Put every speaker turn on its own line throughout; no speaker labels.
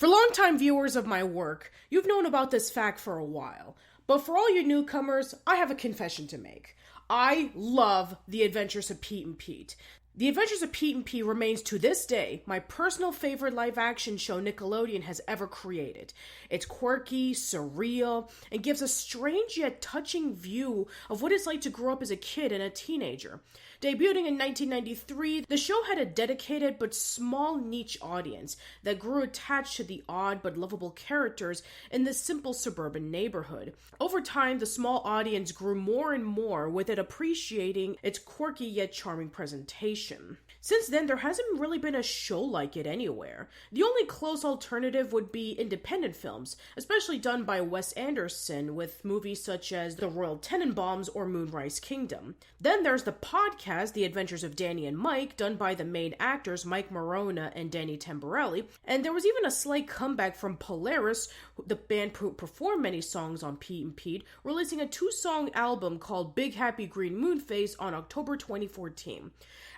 For longtime viewers of my work, you've known about this fact for a while. But for all you newcomers, I have a confession to make. I love The Adventures of Pete and Pete. The Adventures of Pete and Pete remains to this day my personal favorite live-action show Nickelodeon has ever created. It's quirky, surreal, and gives a strange yet touching view of what it's like to grow up as a kid and a teenager. Debuting in 1993, the show had a dedicated but small niche audience that grew attached to the odd but lovable characters in this simple suburban neighborhood. Over time, the small audience grew more and more, with it appreciating its quirky yet charming presentation. Since then, there hasn't really been a show like it anywhere. The only close alternative would be independent films, especially done by Wes Anderson with movies such as The Royal Tenenbaums or Moonrise Kingdom. Then there's the podcast, The Adventures of Danny and Mike, done by the main actors Mike Morona and Danny Tamborelli. And there was even a slight comeback from Polaris, the band who performed many songs on Pete and Pete, releasing a 2-song album called Big Happy Green Moon Phase on October 2014.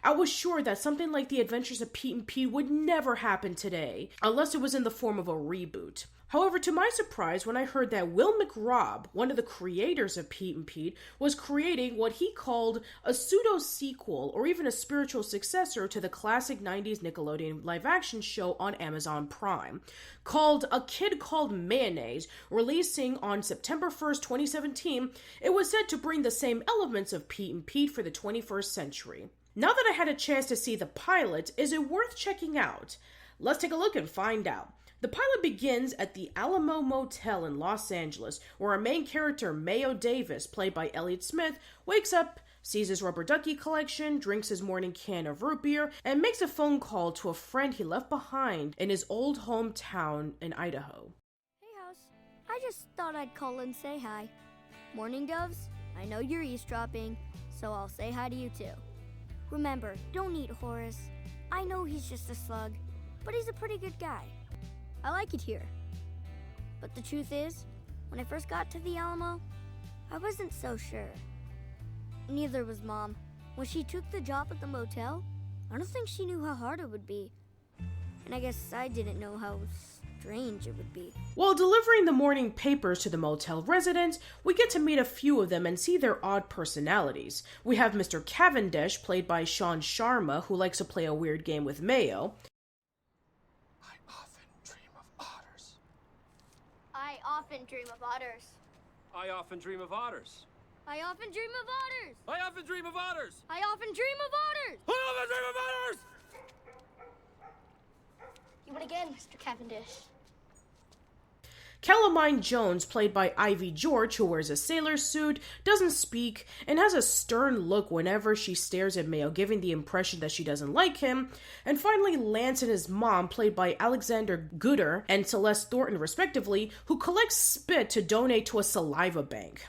I was sure that something like The Adventures of Pete and Pete would never happen today, unless it was in the form of a reboot. However, to my surprise, when I heard that Will McRobb, one of the creators of Pete and Pete, was creating what he called a pseudo-sequel or even a spiritual successor to the classic 90s Nickelodeon live-action show on Amazon Prime, called A Kid Called Mayonnaise, releasing on September 1st, 2017, it was said to bring the same elements of Pete and Pete for the 21st century. Now that I had a chance to see the pilot, is it worth checking out? Let's take a look and find out. The pilot begins at the Alamo Motel in Los Angeles, where our main character, Mayo Davis, played by Elliott Smith, wakes up, sees his rubber ducky collection, drinks his morning can of root beer, and makes a phone call to a friend he left behind in his old hometown in Idaho.
Hey, House. I just thought I'd call and say hi. Morning, Doves. I know you're eavesdropping, so I'll say hi to you too. Remember, don't eat Horace. I know he's just a slug, but he's a pretty good guy. I like it here. But the truth is, when I first got to the Alamo, I wasn't so sure. Neither was Mom. When she took the job at the motel, I don't think she knew how hard it would be. And I guess I didn't know how strange it would be.
While delivering the morning papers to the motel residents, we get to meet a few of them and see their odd personalities. We have Mr. Cavendish, played by Sean Sharma, who likes to play a weird game with Mayo.
I often dream of otters.
I often dream of otters.
I often dream of otters.
I often dream of otters.
I often dream of otters.
I often dream of otters.
I often dream of otters!
You win again, Mr. Cavendish.
Calamine Jones, played by Ivy George, who wears a sailor suit, doesn't speak, and has a stern look whenever she stares at Mayo, giving the impression that she doesn't like him. And finally, Lance and his mom, played by Alexander Gooder and Celeste Thornton, respectively, who collects spit to donate to a saliva bank.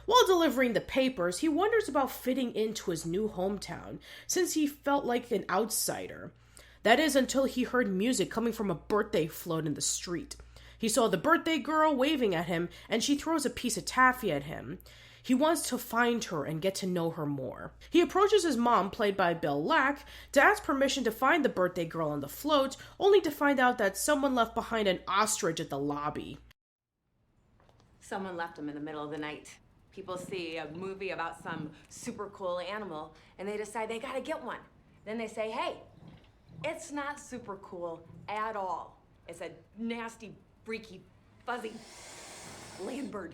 While delivering the papers, he wonders about fitting into his new hometown, since he felt like an outsider. That is until he heard music coming from a birthday float in the street. He saw the birthday girl waving at him, and she throws a piece of taffy at him. He wants to find her and get to know her more. He approaches his mom, played by Belle Lack, to ask permission to find the birthday girl on the float, only to find out that someone left behind an ostrich at the lobby.
Someone left him in the middle of the night. People see a movie about some super cool animal, and they decide they gotta get one. Then they say, hey, it's not super cool at all. It's a nasty, freaky, fuzzy land bird.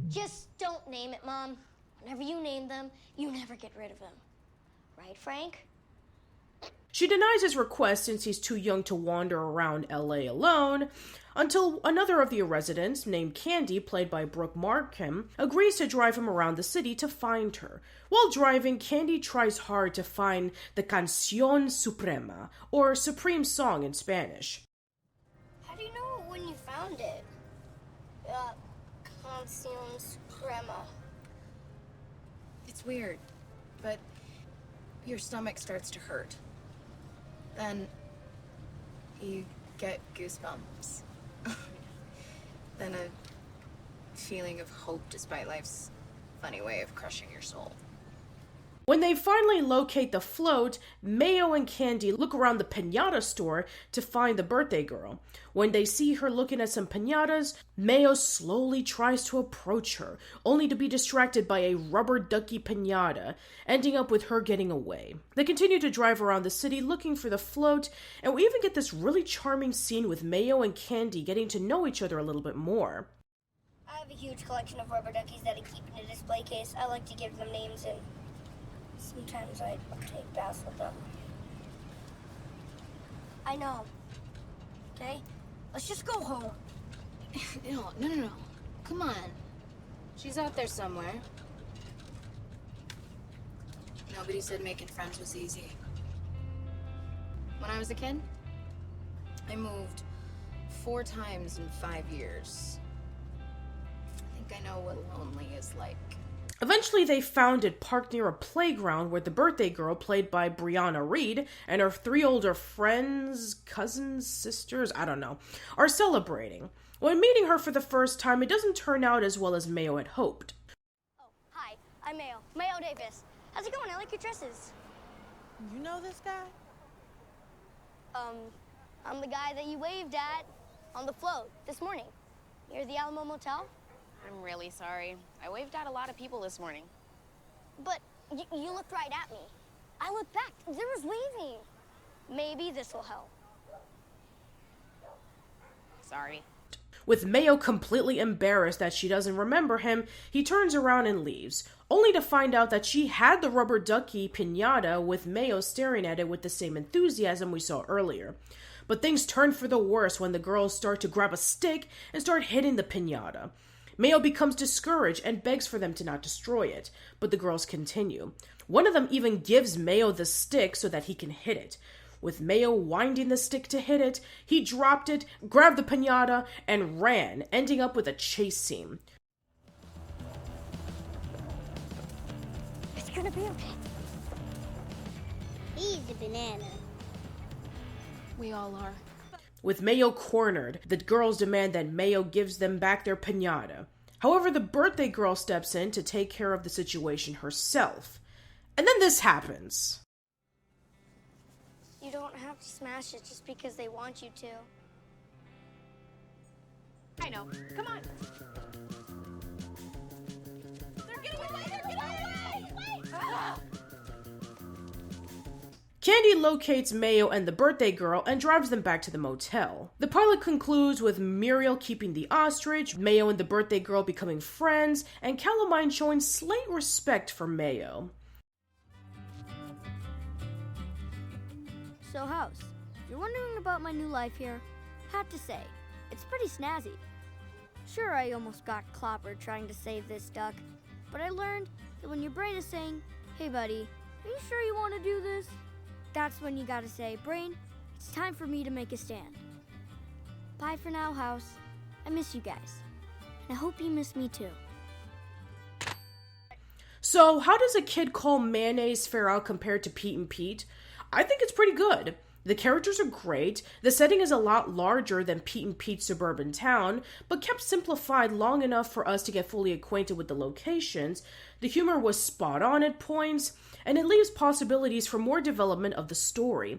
Just don't name it, Mom. Whenever you name them, you never get rid of them. Right, Frank?
She denies his request since he's too young to wander around LA alone, until another of the residents, named Candy, played by Brooke Markham, agrees to drive him around the city to find her. While driving, Candy tries hard to find the Canción Suprema, or Supreme Song in Spanish.
How do you know when you found it? Canción Suprema.
It's weird, but your stomach starts to hurt. Then you get goosebumps. Then a feeling of hope despite life's funny way of crushing your soul.
When they finally locate the float, Mayo and Candy look around the piñata store to find the birthday girl. When they see her looking at some piñatas, Mayo slowly tries to approach her, only to be distracted by a rubber ducky piñata, ending up with her getting away. They continue to drive around the city looking for the float, and we even get this really charming scene with Mayo and Candy getting to know each other a little bit more.
I have a huge collection of rubber duckies that I keep in a display case. I like to give them names, and sometimes I take baths with them. I know. Okay? Let's just go home.
No. Come on. She's out there somewhere. Nobody said making friends was easy. When I was a kid, I moved 4 times in 5 years. I think I know what lonely is like.
Eventually, they found it parked near a playground where the birthday girl, played by Brianna Reed, and her 3 older friends, cousins, sisters, I don't know, are celebrating. When meeting her for the first time, it doesn't turn out as well as Mayo had hoped.
Oh, hi. I'm Mayo. Mayo Davis. How's it going? I like your dresses.
You know this guy?
I'm the guy that you waved at on the float this morning. Near the Alamo Motel.
I'm really sorry. I waved at a lot of people this morning.
But you looked right at me. I looked back. There was waving. Maybe this will help.
Sorry.
With Mayo completely embarrassed that she doesn't remember him, he turns around and leaves, only to find out that she had the rubber ducky piñata with Mayo staring at it with the same enthusiasm we saw earlier. But things turn for the worse when the girls start to grab a stick and start hitting the piñata. Mayo becomes discouraged and begs for them to not destroy it, but the girls continue. One of them even gives Mayo the stick so that he can hit it. With Mayo winding the stick to hit it, he dropped it, grabbed the piñata, and ran, ending up with a chase scene.
It's gonna be okay.
He's a banana.
We all are.
With Mayo cornered, the girls demand that Mayo gives them back their piñata. However, the birthday girl steps in to take care of the situation herself. And then this happens.
You don't have to smash it just because they want you to.
I know. Come on. They're getting away! They're getting away! Wait! Ah!
Candy locates Mayo and the birthday girl and drives them back to the motel. The pilot concludes with Muriel keeping the ostrich, Mayo and the birthday girl becoming friends, and Calamine showing slight respect for Mayo.
So, House, if you're wondering about my new life here, have to say, it's pretty snazzy. Sure, I almost got clobbered trying to save this duck, but I learned that when your brain is saying, hey buddy, are you sure you want to do this? That's when you gotta say, brain, it's time for me to make a stand. Bye for now, House. I miss you guys. And I hope you miss me too.
So, how does A Kid Called Mayonnaise fare out compared to Pete and Pete? I think it's pretty good. The characters are great, the setting is a lot larger than Pete and Pete's suburban town, but kept simplified long enough for us to get fully acquainted with the locations. The humor was spot on at points, and it leaves possibilities for more development of the story.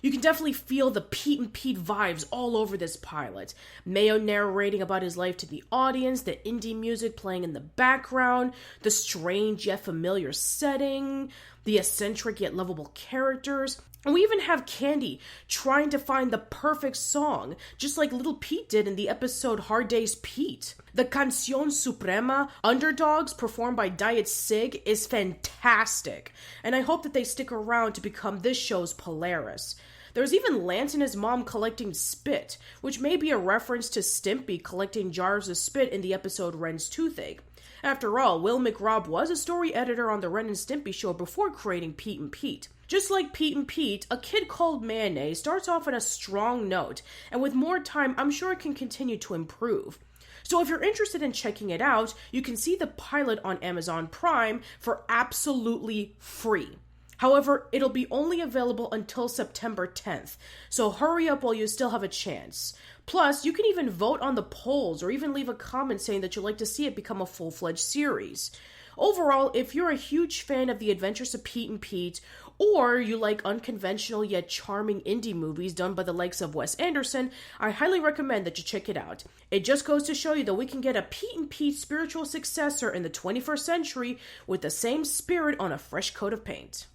You can definitely feel the Pete and Pete vibes all over this pilot. Mayo narrating about his life to the audience, the indie music playing in the background, the strange yet familiar setting, the eccentric yet lovable characters. And we even have Candy trying to find the perfect song, just like Little Pete did in the episode Hard Day's Pete. The Canción Suprema, Underdogs, performed by Diet Sig, is fantastic, and I hope that they stick around to become this show's Polaris. There's even Lance and his mom collecting spit, which may be a reference to Stimpy collecting jars of spit in the episode Ren's Toothache. After all, Will McRobb was a story editor on the Ren and Stimpy show before creating Pete and Pete. Just like Pete and Pete, A Kid Called Mayonnaise starts off on a strong note, and with more time, I'm sure it can continue to improve. So if you're interested in checking it out, you can see the pilot on Amazon Prime for absolutely free. However, it'll be only available until September 10th, so hurry up while you still have a chance. Plus, you can even vote on the polls or even leave a comment saying that you'd like to see it become a full-fledged series. Overall, if you're a huge fan of The Adventures of Pete and Pete, or you like unconventional yet charming indie movies done by the likes of Wes Anderson, I highly recommend that you check it out. It just goes to show you that we can get a Pete and Pete spiritual successor in the 21st century with the same spirit on a fresh coat of paint.